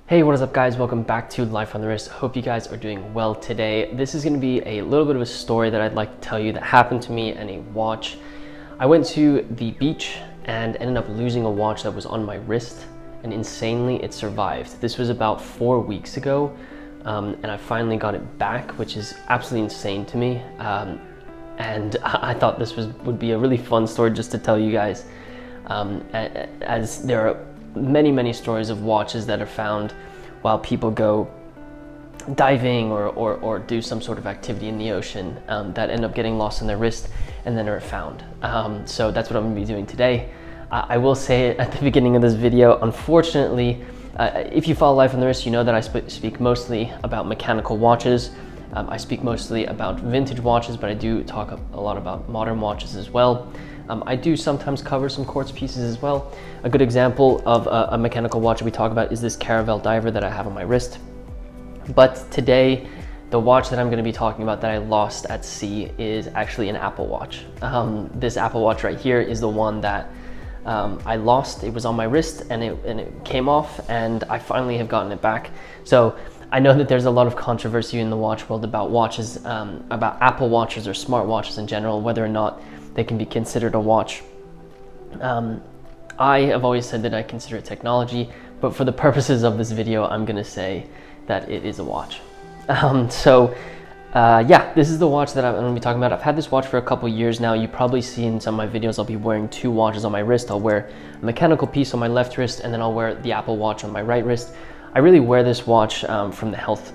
Hey, what is up guys? Welcome back to Life on the Wrist. Hope you guys are doing well today. This is going to be a little bit of a story that I'd like to tell you that happened to me and a watch. I went to the beach and ended up losing a watch that was on my wrist, and insanely it survived. This was about 4 weeks ago, and I finally got it back, which is absolutely insane to me. And I thought this would be a really fun story just to tell you guys, as there are many stories of watches that are found while people go diving or do some sort of activity in the ocean, that end up getting lost on their wrist and then are found. So that's what I'm going to be doing today. I will say at the beginning of this video, unfortunately, if you follow Life on the Wrist, you know that I speak mostly about mechanical watches. I speak mostly about vintage watches, but I do talk a lot about modern watches as well. I do sometimes cover some quartz pieces as well. A good example of a mechanical watch we talk about is this Caravel diver that I have on my wrist. But today, the watch that I'm going to be talking about that I lost at sea is actually an Apple Watch. This Apple Watch right here is the one that I lost. It was on my wrist and it came off, and I finally have gotten it back. So I know that there's a lot of controversy in the watch world about watches, about Apple Watches or smart watches in general, whether or not they can be considered a watch. I have always said that I consider it technology, but for the purposes of this video, I'm gonna say that it is a watch. Yeah, this is the watch that I'm gonna be talking about. I've had this watch for a couple years now. You probably see in some of my videos, I'll be wearing two watches on my wrist. I'll wear a mechanical piece on my left wrist, and then I'll wear the Apple Watch on my right wrist. I really wear this watch from the health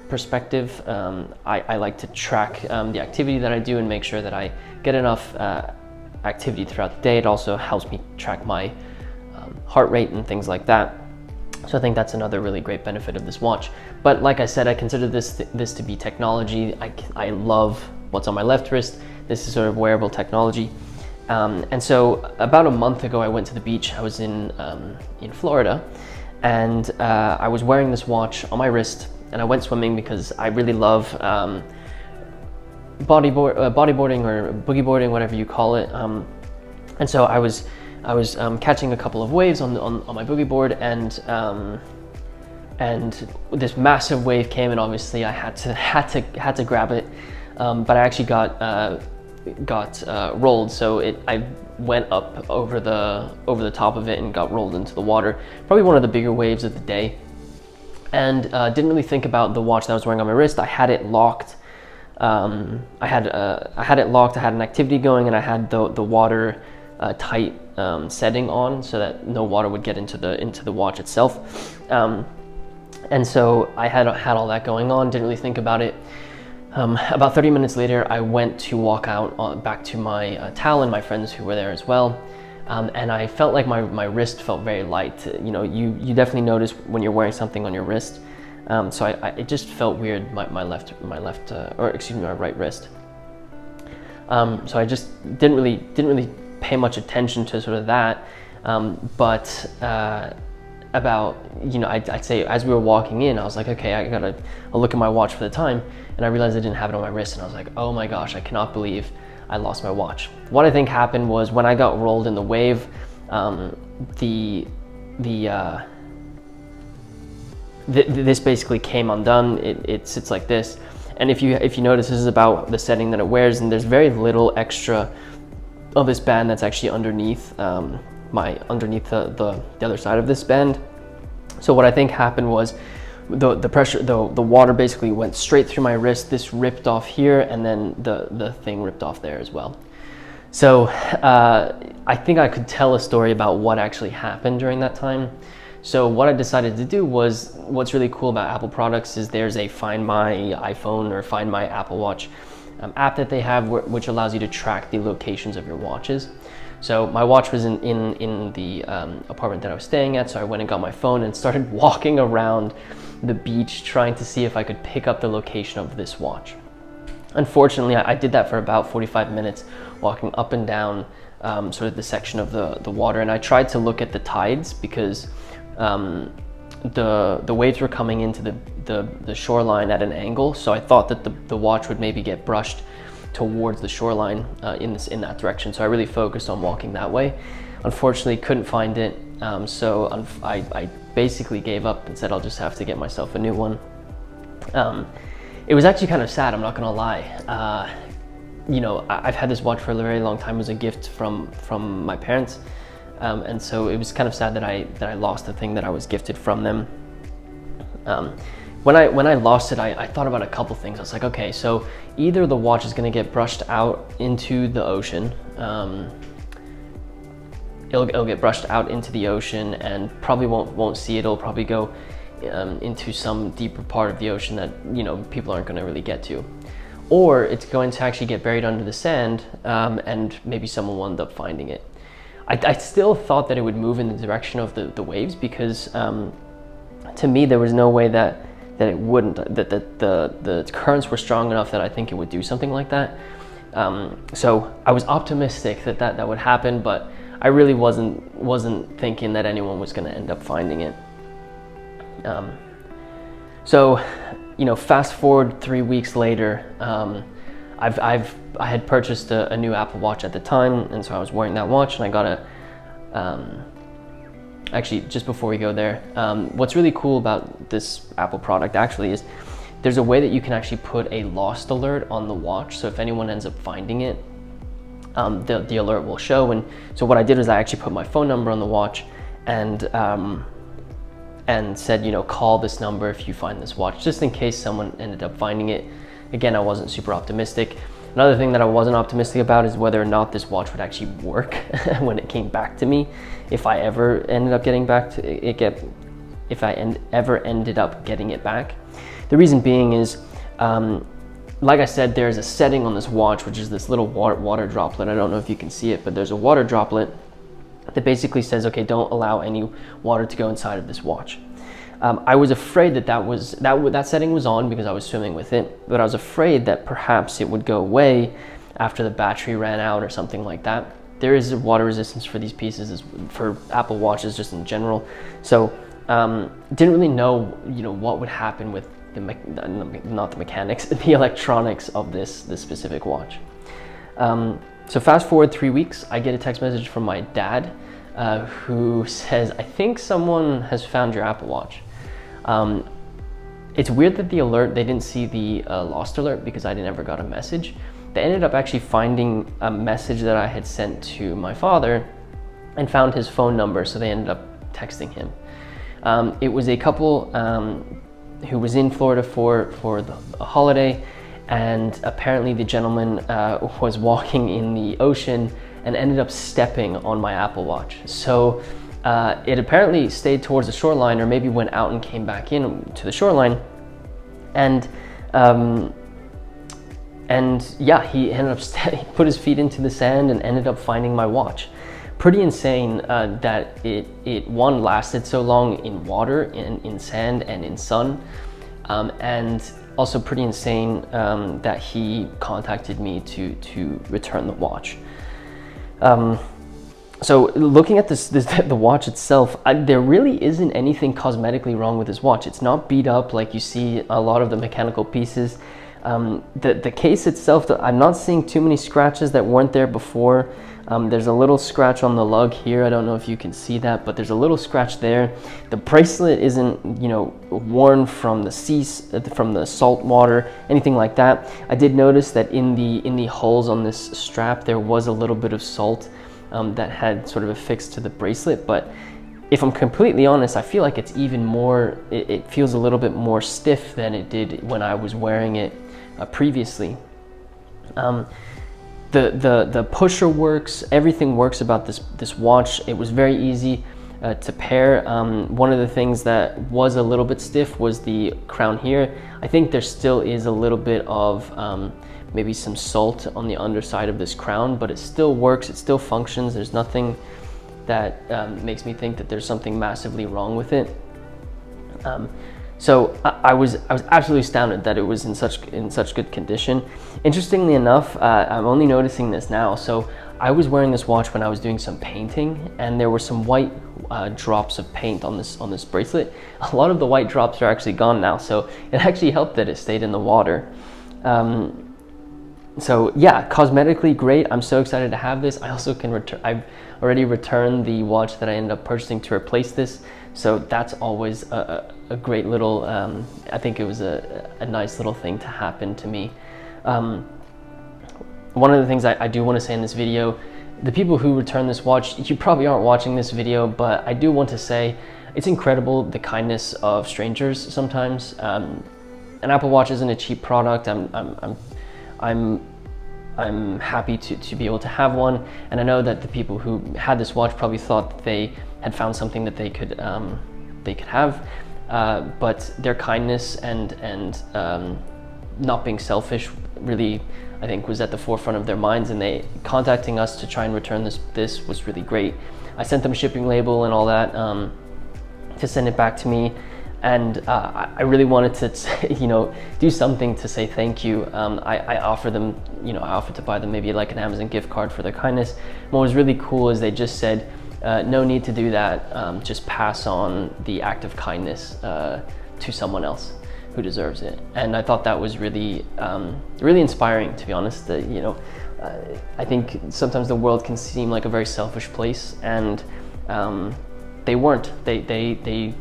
perspective. I like to track the activity that I do and make sure that I get enough activity throughout the day. It also helps me track my heart rate and things like that. So I think that's another really great benefit of this watch. But like I said, I consider this to be technology. I love what's on my left wrist. This is sort of wearable technology. And so about a month ago, I went to the beach. I was in Florida, and I was wearing this watch on my wrist, and I went swimming because I really love bodyboarding or boogie boarding, whatever you call it. And so I was catching a couple of waves on my boogie board, and this massive wave came, and obviously I had to grab it, but I actually got rolled. So I went up over the top of it and got rolled into the water. Probably one of the bigger waves of the day, and didn't really think about the watch that I was wearing on my wrist. I had it locked. I had it locked. I had an activity going, and I had the water tight setting on so that no water would get into the watch itself. And so I had all that going on. Didn't really think about it. About 30 minutes later, I went to walk out back to my towel and my friends who were there as well. And I felt like my wrist felt very light. You know, you definitely notice when you're wearing something on your wrist. So it just felt weird, my right wrist. So I just didn't really pay much attention to sort of that. But about, I'd say as we were walking in, I was like, okay, I gotta look at my watch for the time, and I realized I didn't have it on my wrist, and I was like, oh my gosh, I cannot believe I lost my watch. What I think happened was when I got rolled in the wave, this basically came undone. It sits like this, and if you notice, this is about the setting that it wears, and there's very little extra of this band that's actually underneath the other side of this band. So what I think happened was the pressure, the water basically went straight through my wrist. This ripped off here, and then the thing ripped off there as well. So I think I could tell a story about what actually happened during that time. So what I decided to do was, what's really cool about Apple products is there's a Find My iPhone or Find My Apple Watch app that they have, which allows you to track the locations of your watches. So my watch was in the apartment that I was staying at, so I went and got my phone and started walking around the beach trying to see if I could pick up the location of this watch. Unfortunately, I did that for about 45 minutes, walking up and down sort of the section of the water, and I tried to look at the tides because the waves were coming into the shoreline at an angle, so I thought that the watch would maybe get brushed towards the shoreline in that direction. So I really focused on walking that way. Unfortunately, couldn't find it, so I basically gave up and said I'll just have to get myself a new one. It was actually kind of sad, I'm not gonna lie. You know, I've had this watch for a very long time. It was a gift from my parents, and so it was kind of sad that I lost the thing that I was gifted from them. When I lost it, I thought about a couple things. I was like, okay, so either the watch is going to get brushed out into the ocean, it'll get brushed out into the ocean and probably won't see it. It'll probably go into some deeper part of the ocean that, you know, people aren't going to really get to, or it's going to actually get buried under the sand, and maybe someone will end up finding it. I still thought that it would move in the direction of the waves, because to me there was no way that it wouldn't, that the currents were strong enough that I think it would do something like that. So I was optimistic that would happen, but I really wasn't thinking that anyone was going to end up finding it. So, you know, fast forward 3 weeks later, I had purchased a new Apple Watch at the time, and so I was wearing that watch, and I got actually, just before we go there, what's really cool about this Apple product actually is there's a way that you can actually put a lost alert on the watch. So if anyone ends up finding it, the alert will show. And so what I did was I actually put my phone number on the watch and said, you know, call this number if you find this watch, just in case someone ended up finding it. Again, I wasn't super optimistic. Another thing that I wasn't optimistic about is whether or not this watch would actually work when it came back to me, if I ever ended up getting back to it, if I ever ended up getting it back. The reason being is, like I said, there's a setting on this watch, which is this little water droplet. I don't know if you can see it, but there's a water droplet that basically says, okay, don't allow any water to go inside of this watch. I was afraid that setting was on because I was swimming with it, but I was afraid that perhaps it would go away after the battery ran out or something like that. There is a water resistance for these pieces, for Apple Watches just in general. So didn't really know, you know, what would happen with not the mechanics, the electronics of this specific watch. So fast forward 3 weeks, I get a text message from my dad who says, I think someone has found your Apple Watch. It's weird that the alert, they didn't see the lost alert because I never got a message. They ended up actually finding a message that I had sent to my father and found his phone number, so they ended up texting him. It was a couple who was in Florida for the holiday, and apparently the gentleman was walking in the ocean and ended up stepping on my Apple Watch. So it apparently stayed towards the shoreline, or maybe went out and came back in to the shoreline, and yeah, he ended up he put his feet into the sand and ended up finding my watch. Pretty insane that it one, lasted so long in water, in sand, and in sun, and also pretty insane that he contacted me to return the watch. So looking at the watch itself, there really isn't anything cosmetically wrong with this watch. It's not beat up like you see a lot of the mechanical pieces. The case itself, I'm not seeing too many scratches that weren't there before. There's a little scratch on the lug here. I don't know if you can see that, but there's a little scratch there. The bracelet isn't, you know, worn from the from the salt water, anything like that. I did notice that in the holes on this strap, there was a little bit of salt that had sort of affixed to the bracelet. But if I'm completely honest, I feel like it's even more, it feels a little bit more stiff than it did when I was wearing it previously. The pusher works, everything works about this watch. It was very easy to pair. One of the things that was a little bit stiff was the crown here. I think there still is a little bit of maybe some salt on the underside of this crown, but it still works, it still functions. There's nothing that makes me think that there's something massively wrong with it. So I was absolutely astounded that it was in such good condition. Interestingly enough, I'm only noticing this now. So I was wearing this watch when I was doing some painting, and there were some white drops of paint on this bracelet. A lot of the white drops are actually gone now, so it actually helped that it stayed in the water. So yeah, cosmetically great. I'm so excited to have this. I also can I've already returned the watch that I ended up purchasing to replace this. So that's always a great little, I think it was a nice little thing to happen to me. One of the things I do want to say in this video, the people who return this watch, you probably aren't watching this video, but I do want to say it's incredible the kindness of strangers sometimes. An Apple Watch isn't a cheap product. I'm happy to be able to have one, and I know that the people who had this watch probably thought that they had found something that they could have, but their kindness and not being selfish really, I think, was at the forefront of their minds, and they contacting us to try and return this was really great. I sent them a shipping label and all that to send it back to me, and I really wanted to do something to say thank you. I offered them, I offered to buy them maybe like an Amazon gift card for their kindness. And what was really cool is they just said, no need to do that, just pass on the act of kindness to someone else who deserves it. And I thought that was really really inspiring, to be honest. I think sometimes the world can seem like a very selfish place, and they weren't. They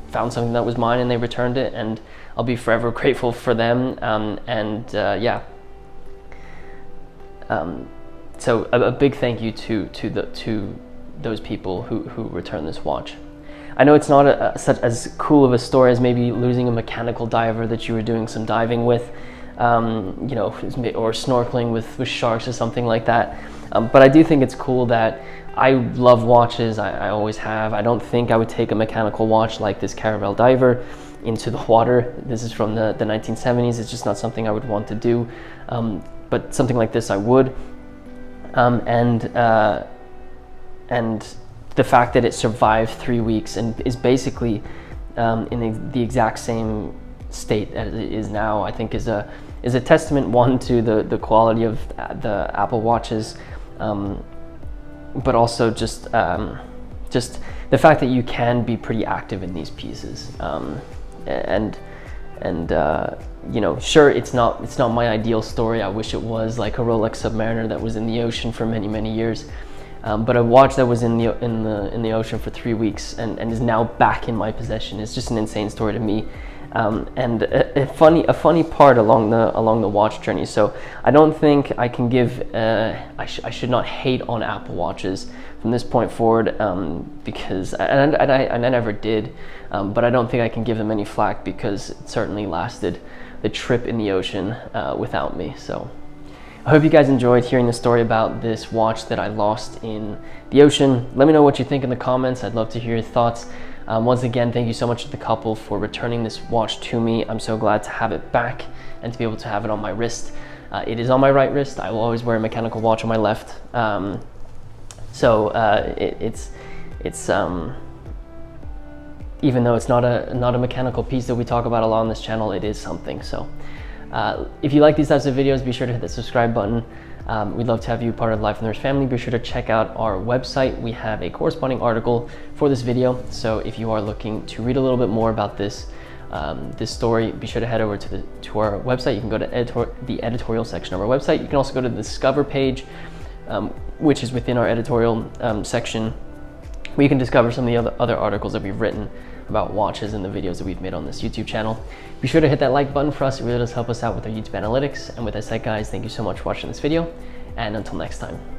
found something that was mine and they returned it, and I'll be forever grateful for them. So a big thank you to those people who returned this watch. I know it's not such as cool of a story as maybe losing a mechanical diver that you were doing some diving with, or snorkeling with sharks or something like that. But I do think it's cool that I love watches. I always have. I don't think I would take a mechanical watch like this Caravelle diver into the water. This is from the 1970s. It's just not something I would want to do. But something like this I would. And the fact that it survived 3 weeks and is basically in the exact same state as it is now, I think is a testament, one, to the quality of the Apple Watches, but also just the fact that you can be pretty active in these pieces. Sure, it's not my ideal story. I wish it was like a Rolex Submariner that was in the ocean for many years. But a watch that was in the ocean for 3 weeks and is now back in my possession is just an insane story to me, and a funny part along the watch journey. So I don't think I can give I should not hate on Apple Watches from this point forward, because I never did, but I don't think I can give them any flack because it certainly lasted the trip in the ocean without me. So I hope you guys enjoyed hearing the story about this watch that I lost in the ocean. Let me know what you think in the comments. I'd love to hear your thoughts. Once again, thank you so much to the couple for returning this watch to me. I'm so glad to have it back and to be able to have it on my wrist. It is on my right wrist. I will always wear a mechanical watch on my left. It's even though it's not a mechanical piece that we talk about a lot on this channel, it is something. So if you like these types of videos, be sure to hit the subscribe button. We'd love to have you part of the Life on the Wrist family. Be sure to check out our website. We have a corresponding article for this video. So if you are looking to read a little bit more about this story, be sure to head over to our website. You can go to the editorial section of our website. You can also go to the Discover page, which is within our editorial section, where you can discover some of the other articles that we've written about watches and the videos that we've made on this YouTube channel. Be sure to hit that like button for us. It really does help us out with our YouTube analytics. And with that said, guys, thank you so much for watching this video, and until next time.